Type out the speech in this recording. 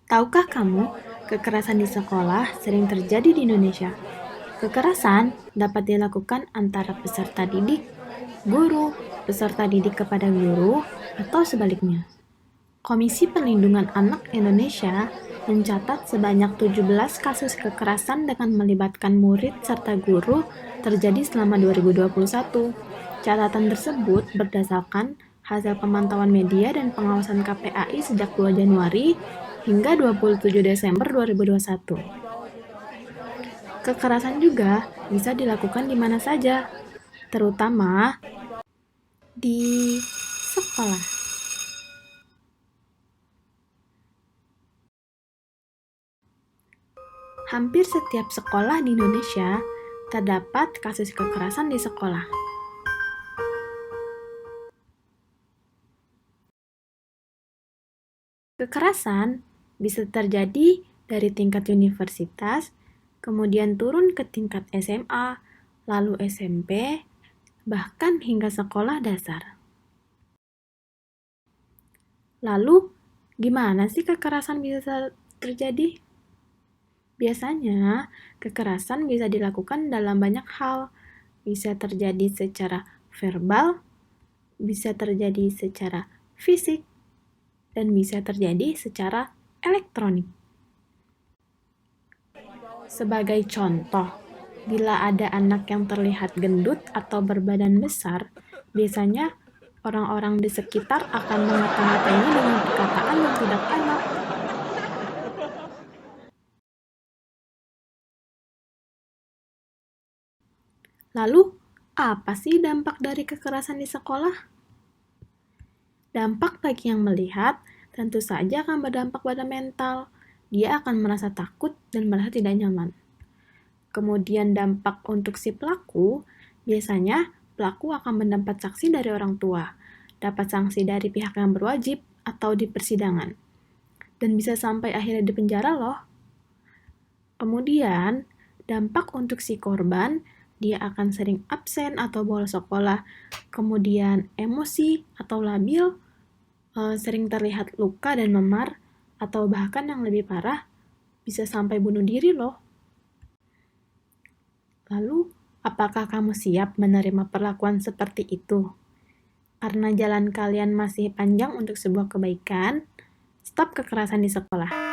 Tahukah kamu, kekerasan di sekolah sering terjadi di Indonesia. Kekerasan dapat dilakukan antara peserta didik, guru, peserta didik kepada guru, atau sebaliknya. Komisi Perlindungan Anak Indonesia mencatat sebanyak 17 kasus kekerasan dengan melibatkan murid serta guru terjadi selama 2021. Catatan tersebut berdasarkan hasil pemantauan media dan pengawasan KPAI sejak 2 Januari hingga 27 Desember 2021. Kekerasan juga bisa dilakukan di mana saja, terutama di sekolah. Hampir setiap sekolah di Indonesia terdapat kasus kekerasan di sekolah. Kekerasan bisa terjadi dari tingkat universitas, kemudian turun ke tingkat SMA, lalu SMP, bahkan hingga sekolah dasar. Lalu, gimana sih kekerasan bisa terjadi? Biasanya, kekerasan bisa dilakukan dalam banyak hal. Bisa terjadi secara verbal, bisa terjadi secara fisik, dan bisa terjadi secara elektronik. Sebagai contoh, bila ada anak yang terlihat gendut atau berbadan besar, biasanya orang-orang di sekitar akan mengata-ngatainya dengan perkataan yang tidak enak. Lalu, apa sih dampak dari kekerasan di sekolah? Dampak bagi yang melihat tentu saja akan berdampak pada mental. Dia akan merasa takut dan merasa tidak nyaman. Kemudian dampak untuk si pelaku, biasanya pelaku akan mendapat saksi dari orang tua, dapat sanksi dari pihak yang berwajib atau di persidangan, dan bisa sampai akhirnya di penjara loh. Kemudian, dampak untuk si korban, dia akan sering absen atau bolos sekolah, kemudian emosi atau labil, sering terlihat luka dan memar, atau bahkan yang lebih parah, bisa sampai bunuh diri loh. Lalu, apakah kamu siap menerima perlakuan seperti itu? Karena jalan kalian masih panjang untuk sebuah kebaikan, stop kekerasan di sekolah.